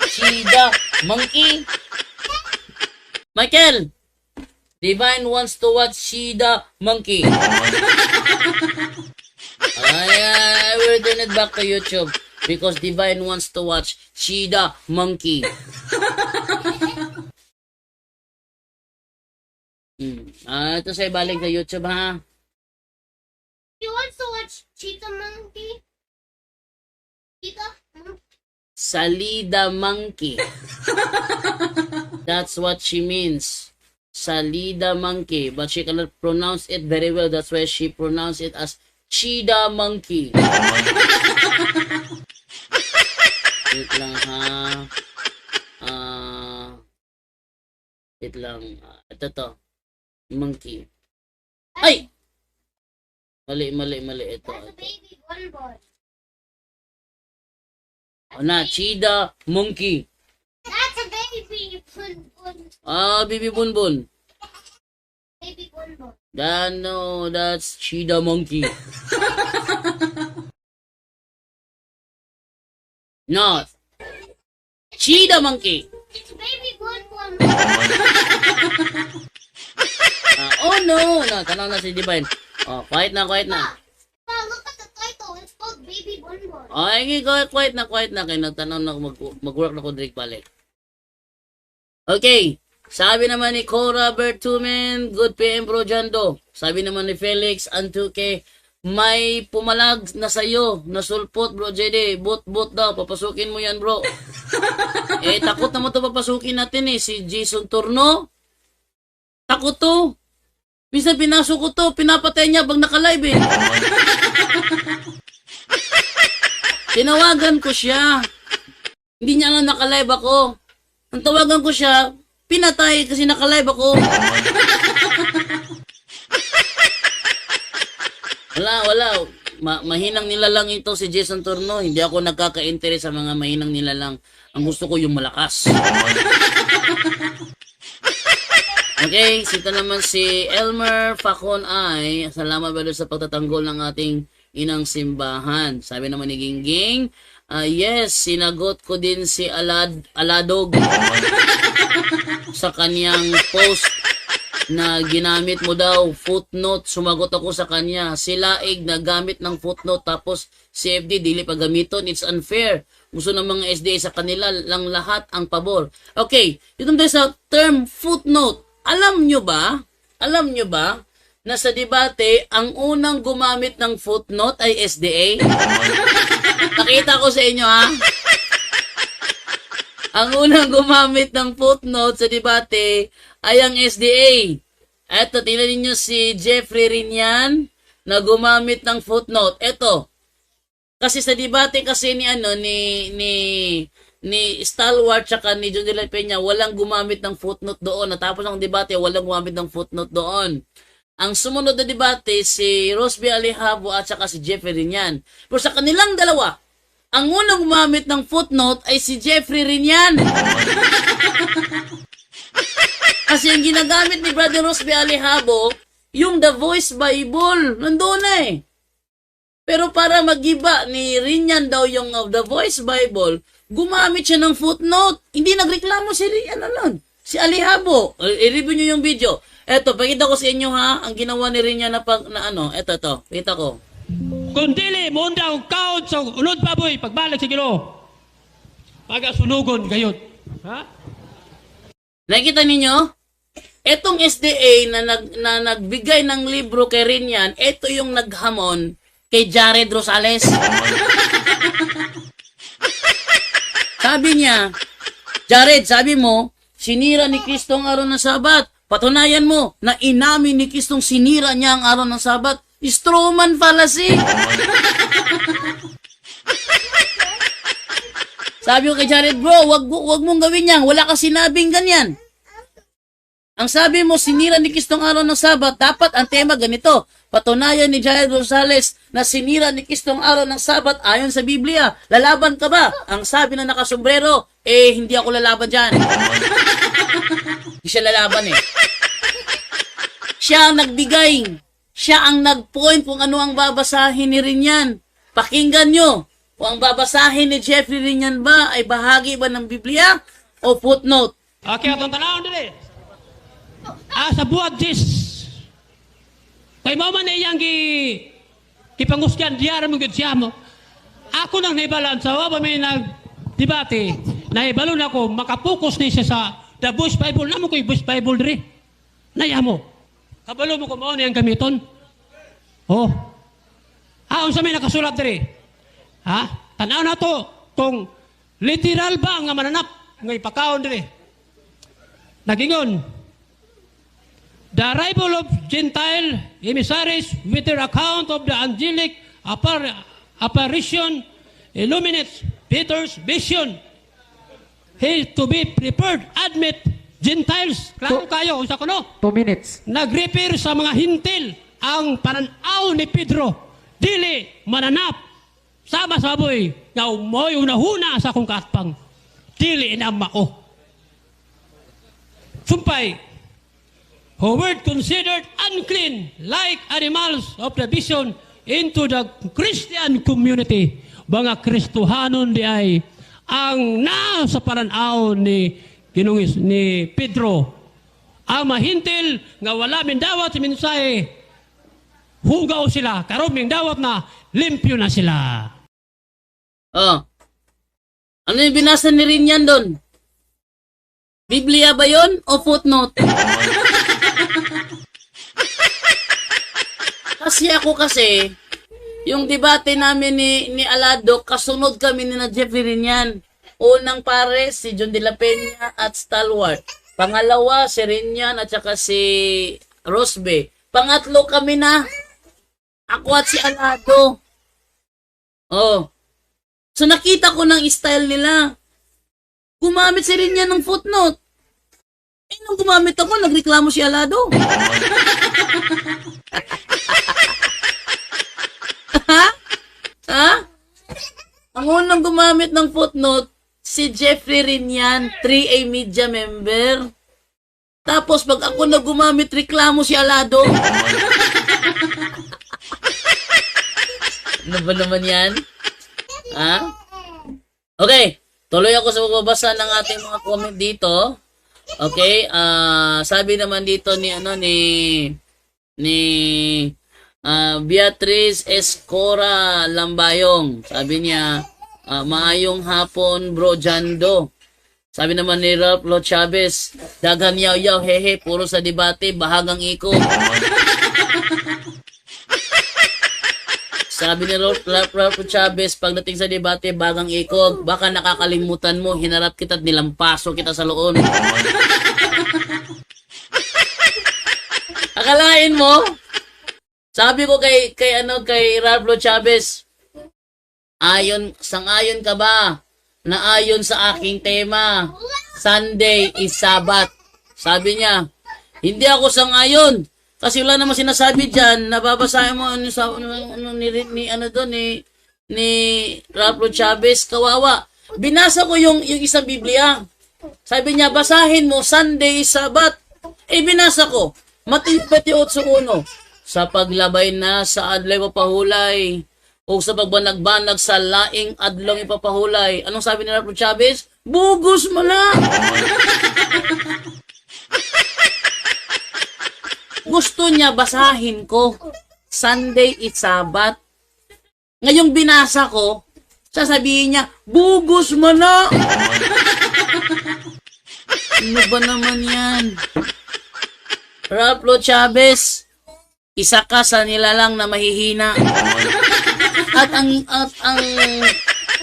Chida, monkey? Michael, Divine wants to watch Shida Monkey. I will turn it back to YouTube because Divine wants to watch Shida Monkey. Ito sa ibalik sa YouTube ha. You also watch Cheetah Monkey? Cheetah Monkey? Salida Monkey. That's what she means. Salida Monkey. But she cannot pronounce it very well. That's why she pronounced it as Cheetah Monkey. Wait lang ha. Wait lang. Ito to. Monkey. Ay! Mali. Ito. That's a baby bonbon. Na, Cheetah Monkey. That's a baby bonbon. Bibi Bunbun. Baby bonbon. No, that's Cheetah Monkey. No. Cheetah Monkey. It's baby bonbon. Oh no. Tanaw na si Divine. Quiet na. Wow, look at the title. It's called Baby Bonbon. Ay, quiet na. Kaya nagtanaw na mag-work na ko direct balik. Okay. Sabi naman ni Cora Bertumen, good PM bro Jando. Sabi naman ni Felix Antuque, may pumalag na sayo, nasulpot bro JD, bot daw, papasukin mo yan bro. Takot naman to papasukin natin si Jason Turno. Takot to. Bisa pinasok ko to, pinapatay niya pag naka-live Tinawagan ko siya. Hindi niya lang naka-live ako. Ang tawagan ko siya, pinatay kasi naka-live ako. Wala. Mahinang nilalang ito si Jason Turno. Hindi ako nagkaka-interest sa mga mahinang nilalang. Ang gusto ko yung malakas. Okay, sito naman si Elmer Facon ay, salamat ba sa pagtatanggol ng ating inang simbahan. Sabi naman ni Gingging, yes, sinagot ko din si Aladog sa kanyang post na ginamit mo daw footnote. Sumagot ako sa kanya, si Laig na gamit ng footnote tapos si FD dili pa gamiton. It's unfair. Gusto ng mga SDA sa kanila lang lahat ang pabor. Okay, itong tayo sa term footnote. Alam nyo ba na sa debate, ang unang gumamit ng footnote ay SDA? Nakita ko sa inyo ha. Ang unang gumamit ng footnote sa debate ay ang SDA. Eto, tingnan ninyo si Jeffrey Rinian na gumamit ng footnote. Eto, kasi sa debate kasi ni Stalwart tsaka ni John de la Peña, walang gumamit ng footnote doon. Natapos ang debate, walang gumamit ng footnote doon. Ang sumunod na debate, si Rosby Alejabo at saka si Jeffrey Rinian. Pero sa kanilang dalawa, ang unang gumamit ng footnote ay si Jeffrey Rinian. Kasi yung ginagamit ni Brother Rosby Alejabo, yung The Voice Bible, nandoon na Pero para magiba ni Rinian daw yung The Voice Bible, gumamit siya ng footnote. Hindi nagreklamo si si Alejabo. I-review nyo yung video. Eto, pakita ko sa inyo ha, ang ginawa ni Rinian na eto, pakita ko. Kung dili mo ang kaon sa unod baboy pagbalik sa Ginoo. Pagasunugon gayud. Ha? Nakita ninyo? Etong SDA na nagbigay ng libro kay Rinian, eto yung naghamon kay Jared Rosales. Sabi niya, Jared, sabi mo, sinira ni Kristo ang araw ng Sabat. Patunayan mo na inamin ni Kristong sinira niya ang araw ng Sabat. Stroman fallacy. Sabi ko kay Jared, bro, wag mong gawin yan. Wala kang sinabing ganyan. Ang sabi mo, sinira ni Kristong araw ng Sabat. Dapat ang tema ganito. Patunayan ni Jared Rosales na sinira ni Kristong araw ng Sabat ayon sa Biblia. Lalaban ka ba? Ang sabi na nakasombrero, hindi ako lalaban dyan. Hindi siya lalaban Siya ang nagbigay. Siya ang nag-point kung ano ang babasahin ni Rinian. Pakinggan nyo. Kung ang babasahin ni Jeffrey Rinian ba ay bahagi ba ng Biblia o footnote? Okay, atong tanawon dili. Sa buhat dis. Kay mo man iyang kipangusgan, diyara mong gud siya mo. Ako nang naibalan sa waba may nag-debate, naibalon ako, makapokus ni siya sa The Bush Bible. Namo ko yung Bush Bible diri. Naya mo. Kabalo mo ko mo niyang gamiton. Oh. Unsa may nakasulat diri? Tanaw na to, kung literal ba nga mananap, nga ipakaon diri. Nagingon, the arrival of Gentile emissaries with their account of the angelic apparition illuminates Peter's vision. He to be prepared, admit Gentiles. Klaro kayo, unsa ko no? 2 minutes. Nag-repair sa mga hintil ang pananaw ni Pedro. Dili mananap. Sama saboy, nga umoy unahuna sa akong katpang. Dili na mao. Sumpay, who were considered unclean like animals of the vision into the Christian community. Mga Kristohanon di ay ang nasa pananaw ni Ginungis ni Pedro. Ang mahintil nga wala min dawat si mensahe, hugaw sila, karon min dawat na limpyo na sila. Oh. Ano yung binasa ni Rinyan doon? Biblia ba yun o footnote? Kasi yung debate namin ni Alado, kasunod kami ni na Jeffrey Rinyan. Unang pare, si John de la Peña at Stalwart. Pangalawa, si Rinyan at saka si Rosbe. Pangatlo kami na. Ako at si Alado. Oh. So nakita ko ng style nila. Gumamit si Rinyan ng footnote. Nung gumamit ako, nagreklamo si Alado. Ha? Ang unang gumamit ng footnote, si Jeffrey Rinyan, 3A Media member. Tapos pag ako na gumamit, reklamo si Alado. Ano ba naman yan? Okay, tuloy ako sa magbabasa ng ating mga comment dito. Okay, sabi naman dito ni Beatrice Escora Lambayong. Sabi niya, maayong hapon bro Jando. Sabi naman ni Ralph Lo Chavez, daghang yaw-yaw hehe, puro sa debate, bahagang iko. Sabi ni Ralph Lo Chavez, pagdating sa debate, bagang iko, baka nakakalimutan mo, hinarap kita at nilampaso kita sa loon. Akalain mo? Sabi ko kay Ralph Lo Chavez, sang-ayon ka ba na ayon sa aking tema, Sunday is Sabbath? Sabi niya, hindi ako sang-ayon. Kasi wala naman sinasabi diyan, nababasahin mo ni Ralph Lo Chavez, kawawa. Binasa ko yung isang Biblia. Sabi niya, basahin mo Sunday is Sabbath. Binasa ko, Mateo 28:1. Sa paglabay na sa adlaw ipapahulay, o sa pagbanag-banag sa laing adlaw ipapahulay. Anong sabi ni Ralph Lo Chavez? Bugos mo na! Gusto niya basahin ko, Sunday is Sabbath. Ngayong binasa ko, sasabihin niya, bugos mo na! Ano ba naman yan? Ralph Lo Chavez, isa ka sa nilalang na mahihina.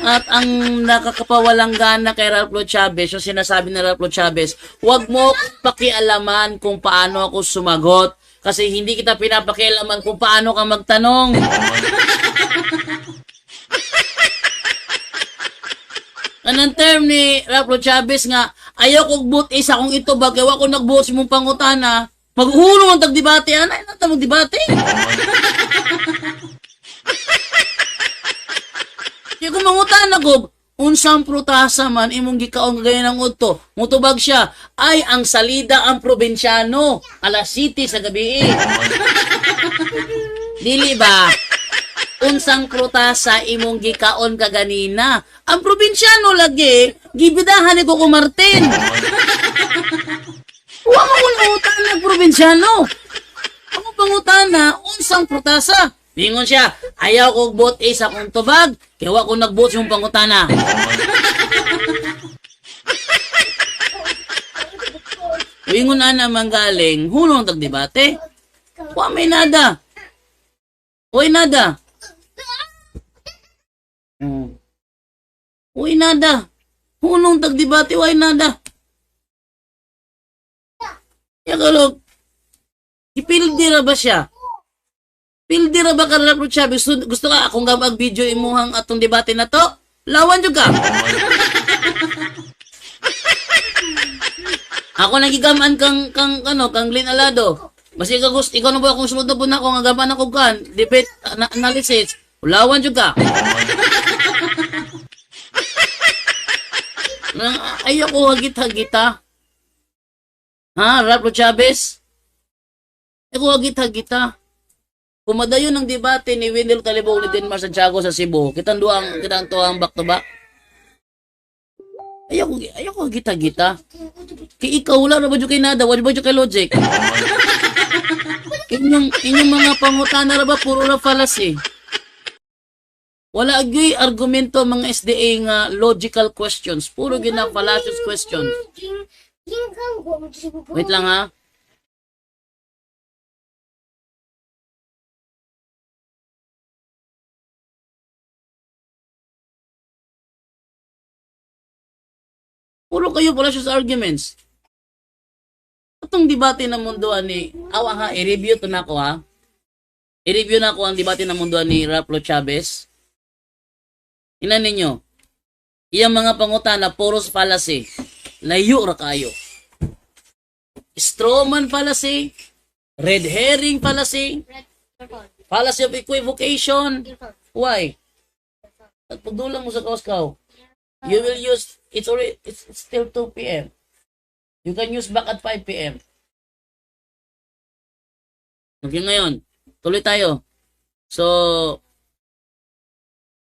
At ang nakakapawalang gana kay Ralph Lo Chavez, yung sinasabi ni Ralph Lo Chavez, huwag mo pakialaman kung paano ako sumagot kasi hindi kita pinapakialaman kung paano ka magtanong. Anong term ni Ralph Lo Chavez nga, ayaw kong boot isa kung ito ba, kaya ako nag-boot si mong pangutana, maghulong ang tagdebate, anay na magdebate. Kaya kung mangutana ko, unsang prutasa man imong gikaon gaya ng udto, mutubag siya, ay ang salida ang probinsyano, alas 7 sa gabi. Dili ba? Unsang prutasa imong gikaon kaganina. Ang probinsyano lagi, gibidahan ni Coco Martin. Huwag mo pangutan ng probinsyano. Ako pangutana, unsang protasa. Bingon siya, ayaw ko bot A sa akong tubag, kaya wa ko nagbot yung pangutana. Wingon na naman galing, hulong tagdebate. Wa may nada. Uy nada. Uy nada. Hulong tagdebate, way nada. Yakalog, ipildi ra ba siya? Pildi ra ba ka Raplo Chavez? Gusto ka akong gabag video imuhang atong debate na to? Lawan jud ka. Ako nagigaman kang Glenn Alado. Basta ikaw na ba akong sulod na po na ako nga gaman ako kan debate analysis. Lawan jud ka. Ayaw ko hagit-hagita. Ha, Raplo Chavez? Ako hagit-hagita. Kumadayon ng debate ni Wendell Calibog ni Denmar Santiago sa Cebu. Kitang tuang back to back. Ayaw ko gita-gita. Kaya ikaw wala na ba kay nada, wala ba kay logic? Inyong mga pangutana na ba puro na fallacy. Wala gyud argumento mga SDA nga logical questions, puro gina fallacious questions. Wait lang ha. Puro kayo fallacious arguments. Atong debate na mundo ni awa ha, i-review to na ko ha. I-review na ko ang debate na mundo ni Raplo Chavez. Inan ninyo. Iyang mga pangutana puros fallacy. Layo ra kayo. Strawman fallacy, red herring fallacy, fallacy of equivocation. Why? At pagdulang mo sa kauskaw. You will use, it's still 2 p.m. You can use back at 5 p.m. Okay, ngayon, tuloy tayo. So,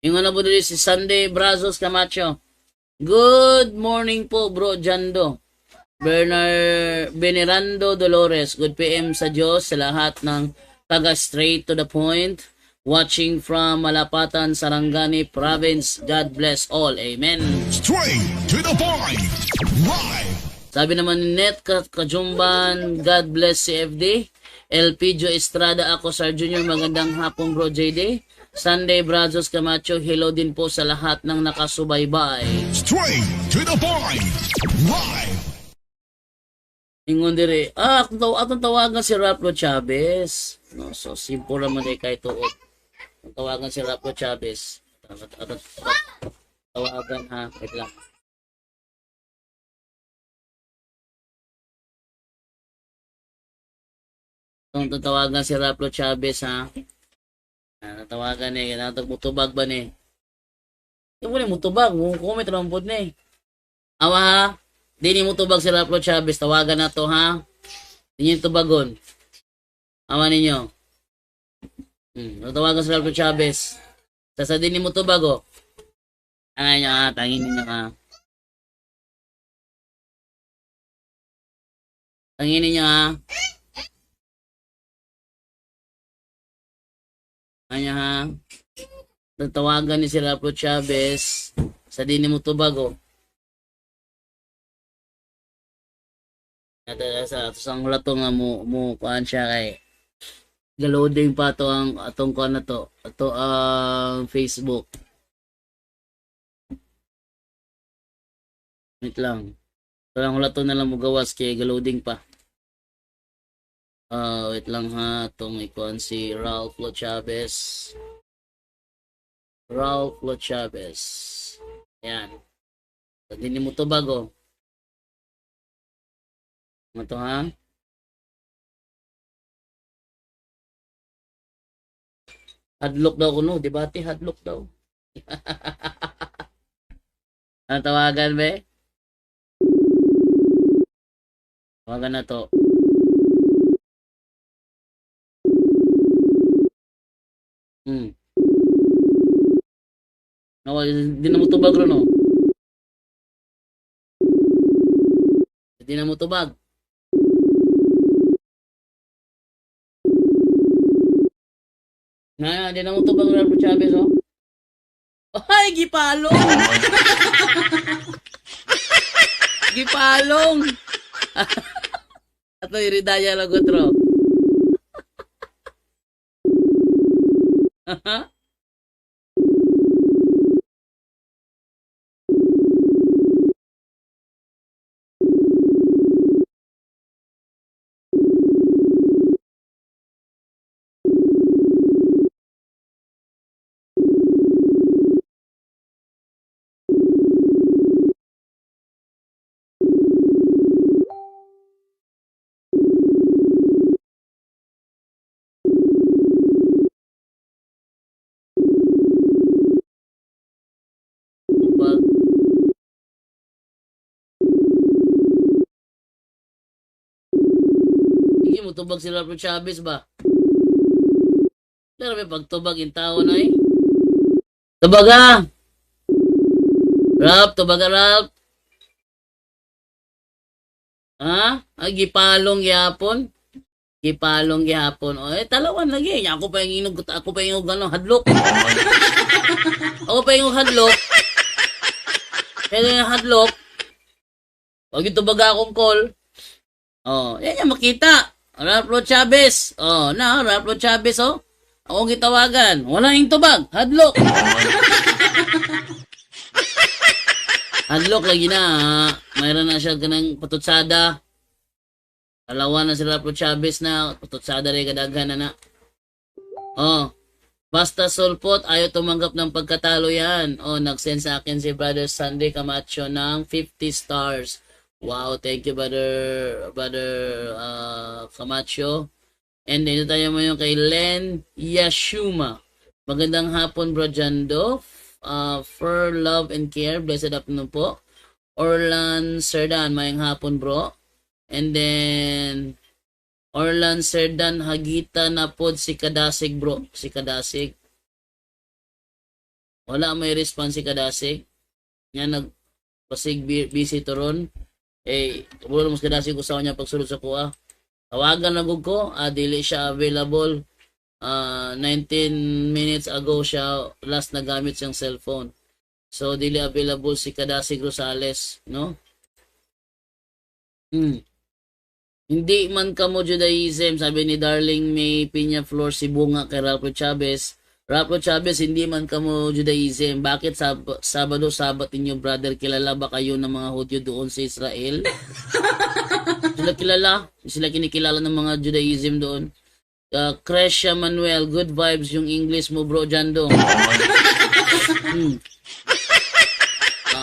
yung ano po dito si Sunday Brazos Camacho. Good morning po, bro Jando. Venerando Dolores. Good PM sa Diyos sa lahat ng taga straight to the point. Watching from Malapatan, Sarangani Province. God bless all. Amen. Straight to the point. Live. Sabi naman ni Net Kajumban, God bless CFD. Elpidio Estrada, ako Sir Junior. Magandang hapon bro JD. Sunday Brazos Camacho, hello din po sa lahat ng nakasubaybay. Straight to the point. Live. Ingon dire, atong tawagan si Raplo Chavez. No, so simple naman eh kahit tuot. Tawagan si Raplo Chavez. Tawagan ha, wait lang. Itong tatawagan si Raplo Chavez ha. Natawagan eh, natag mutubag ba ni? Yung muli mutubag, comment naman po ni. Awa ha, di ni mutubag si Raplo Chavez, tawagan na to ha. Di niyo tubagon. Awa ninyo. Natawagan si Raplo Chavez. Sa di ni mutubag o. Ano nyo ha, tangin ninyo ha. Tangin ninyo ha. Kanya ha. Tatawagan ni si Raplo Chavez sa di ni Mutubago. Sa ang lato nga mo kuan siya kay galoding pa to ang atong kuan na to. Ato ang Facebook. Wait lang. Parang lato na lang mo gawas kay galoding pa. Wait lang ha, itong ikuan si Ralph Lo Chavez. Ralph Lo Chavez. Ayan. Hindi mo to bago. Ano to ha? Hadlock daw ko no, debate hadlock daw. Ano tawagan be? Tawagan na to. No, di na mo tubag ro no. Di na mo tubag. Na, di na mo tubag Ralph Chavez, oh. Ay, gipalong! Gipalong! Ato iridaya lagotro. Tubag. Sige mo tubag si Ralph Chavez ba? Pero may pagtubag yung tao na eh. Tubag ha! Ralph, tubag ka Ralph. Ha? Ay, gipalong yapon. Gipalong gihapon. O, talawan lagi. Ako pa yung inog, ako pa yung hadlok. Ako pa yung hadlok. Kaya yung hadlok. Pag ito baga akong call. Oh, yan yung makita. Ralph Chavez. Oh, na, Ralph Chavez, oh. Akong gitawagan. Wala yung tubag. Hadlok. Hadlok lagi na. Mayroon na siya kanang patutsada. Alawa na si Ralph Chavez na patutsada rin kadaghan na. Oh. Basta sulpot, ayaw tumanggap ng pagkatalo yan. Oh, nag-send sa akin si Brother Sunday Camacho ng 50 stars. Wow, thank you Brother Camacho. And then tayo mo yung kay Len Yashuma. Magandang hapon Bro Jando. For love and care, blessed afternoon po. Orlan Serdan, mayang hapon bro. And then Orlan Serdan, hagita na pod si Kadasig bro. Si Kadasig. Wala may response si Kadasig. Yan nagpasig busy to ron. Eh, wala mo si Kadasig usaw niya pagsulod sa kuha. Tawagan na ko, dili siya available. 19 minutes ago siya last nagamit siyang cellphone. So, dili available si Kadasig Rosales, no? Hindi man kamo Judaism, sabi ni Darling May Piña Flor si Bunga kay Ralph Chavez. Ralph Chavez, hindi man kamo Judaism. Bakit Sabado, Sabat ninyo, brother? Kilala ba kayo ng mga Hudyo doon sa Israel? Sila kilala? Sila kinikilala ng mga Judaism doon? Crescia Manuel, good vibes yung English mo bro Jando.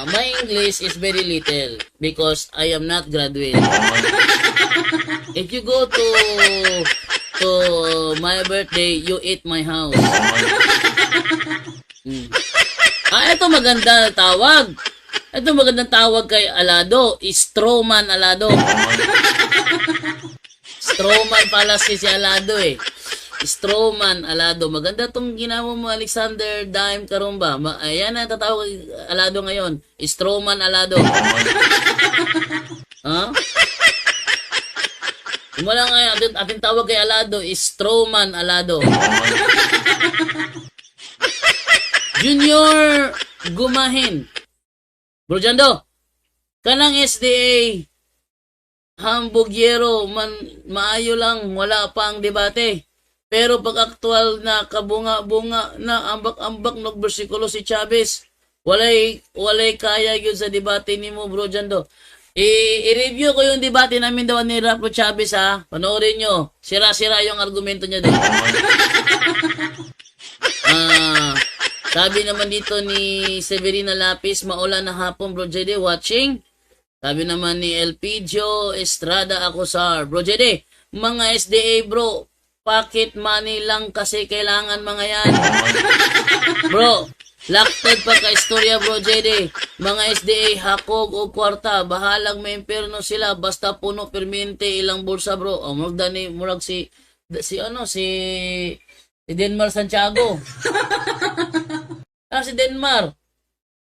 My English is very little because I am not graduate. If you go to my birthday, you eat my house. Ito maganda tawag. Ito magandang tawag kay Alado, Stroman Alado. Stroman pala si Alado eh. Stroman Alado. Maganda tong ginawa mo Alexander Dime Karumba. Ayan na tatawag Alado ngayon. Stroman Alado. Ha? Mula ngayon, ating tawag kay Alado is Stroman Alado. Junior Gumahin. Bro Jando, kanang SDA hambugyero man maayo lang, wala pa ang debate. Pero pag aktual na kabunga-bunga na ambak-ambak ng bersikulo si Chavez, walay kaya yun sa debate ni mo bro Jando. I-review ko yung debate namin daw ni Ralph Chavez ha. Panoorin nyo. Sira-sira yung argumento niya doon. Sabi naman dito ni Severina Lapis, maulan na hapon bro JD watching. Sabi naman ni Elpidio Estrada Acosar, bro JD, mga SDA bro, pocket money lang kasi kailangan mga yan. Bro, laktod pa ka istorya bro JD. Mga SDA hakog o kwarta, bahalang may imperno sila basta puno permente ilang bulsa bro. O murag si Denmar Santiago. Si Denmar.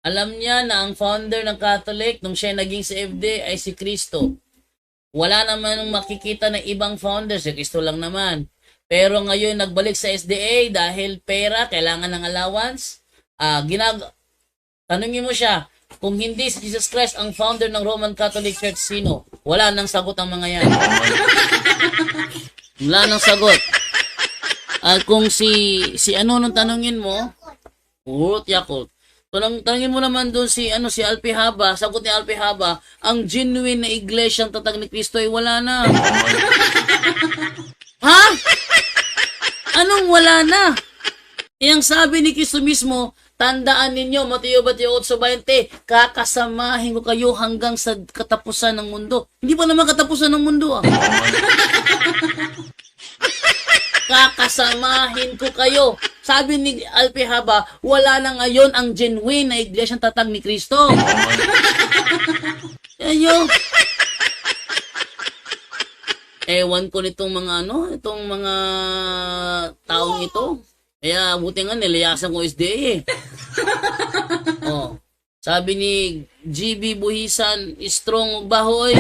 Alam niya na ang founder ng Catholic nung siya naging CFD ay si Kristo. Wala naman makikita na ibang founder, si Kristo lang naman. Pero ngayon nagbalik sa SDA dahil pera, kailangan ng allowance. Tanungin mo siya, kung hindi si Jesus Christ ang founder ng Roman Catholic Church, sino? Wala nang sagot ang mga yan. Wala nang sagot. At kung si ano nung tanungin mo, Urut Yakult. Tanungin mo naman doon si Alpi Haba, sagot ni Alpi Haba, ang genuine na iglesia ang tatag ni Kristo ay wala na. Ha? Anong wala na? Yang sabi ni Kristo mismo, tandaan ninyo, Mateo 28:20, kakasamahin ko kayo hanggang sa katapusan ng mundo. Hindi pa naman katapusan ng mundo, ah. Kakasamahin ko kayo. Sabi ni Alpi Haba, wala na ngayon ang genuine na iglesyang tatag ni Kristo. Ayo. Ewan ko nitong itong mga taong ito. Kaya buti nga nilayasan ko SDA eh. Oh. Sabi ni GB Buhisan, strong bahoy.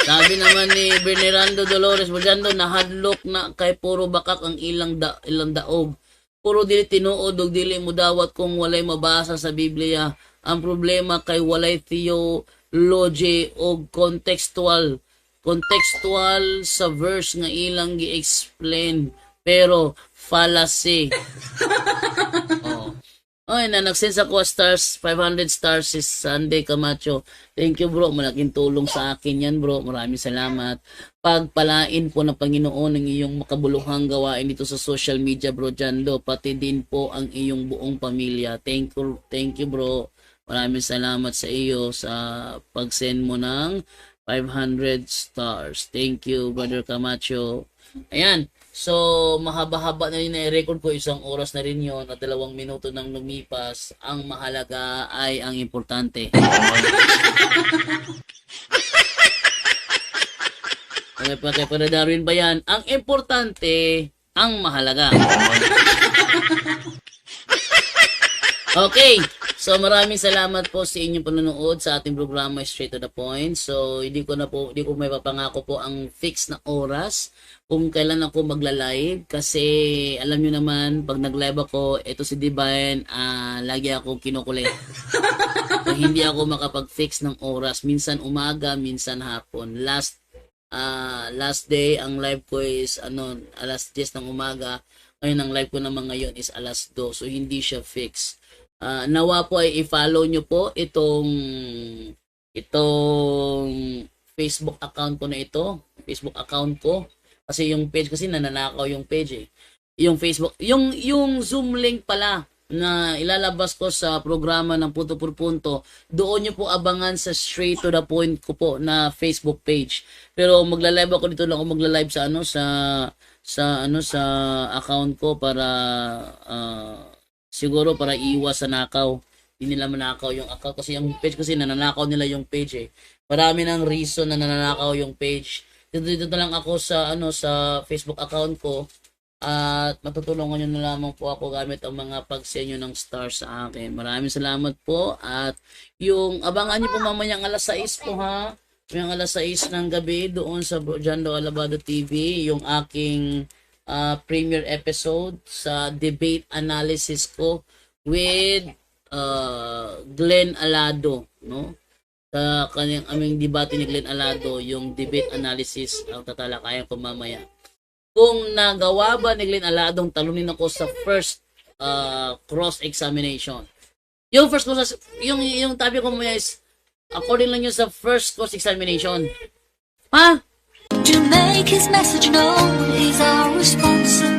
Sabi naman ni Bernardo Dolores Bojando, nahadlok na kay puro bakak ang ilang daog. Puro dili tinuod og dili mo dawat kung walay mabasa sa Biblia. Ang problema kay walay theology o contextual sa verse nga ilang gi-explain pero fallacy. Oy, na nag-send ako stars, 500 stars si Sunday Camacho. Thank you bro, malaking tulong sa akin yan bro. Maraming salamat. Pagpalain po ng Panginoon ang iyong makabuluhang gawain dito sa social media bro Jando, pati din po ang iyong buong pamilya. Thank you bro. Maraming salamat sa iyo sa pag-send mo ng 500 stars. Thank you brother Camacho. Ayan. So, mahaba-haba na rin na-record ko, 1 oras na rin yun at 2 minuto nang lumipas. Ang mahalaga ay ang importante. Kaya para Darwin ba yan? Ang importante, ang mahalaga. Okay. So, maraming salamat po sa inyong panonood sa ating programa Straight to the Point. So, hindi ko may papangako po ang fix na oras kung kailan ako magla-live kasi alam nyo naman, pag nag-live ako, ito si Divine, lagi ako kinukulit. So, hindi ako makapag-fix ng oras. Minsan umaga, minsan hapon. Last day, ang live ko is alas 10 ng umaga. Ngayon, ang live ko naman ngayon is alas 2. So, hindi siya fix. Nawa po ay i-follow nyo po itong Facebook account ko na ito. Facebook account ko. Kasi yung page kasi nananakaw yung page eh. Yung Facebook, yung Zoom link pala na ilalabas ko sa programa ng Punto por Punto, doon nyo po abangan sa Straight to the Point ko po na Facebook page. Pero magla-live ako dito lang ako magla-live sa account ko para siguro para iwas sa nakaw. Hindi nila manakaw yung account kasi yung page kasi nananakaw nila yung page eh. Marami ng reason na nananakaw yung page. Dito na lang ako sa sa Facebook account ko at matutulungan nyo na lamang po ako gamit ang mga pagsenyo ng stars sa akin. Maraming salamat po at yung abangan nyo po mamaya ang alas 6 po ha. Yung alas 6 ng gabi doon sa Jando Alabado TV yung aking premiere episode sa debate analysis ko with Glenn Alado, no? Sa aming debate ni Glenn Alado, yung debate analysis ang tatalakayan ko mamaya. Kung nagawa ba ni Glenn Alado talunin ako sa first cross-examination. Yung first cross, yung topic ko mamaya is according lang yun sa first cross-examination. Ha? To make his message known is our responsibility.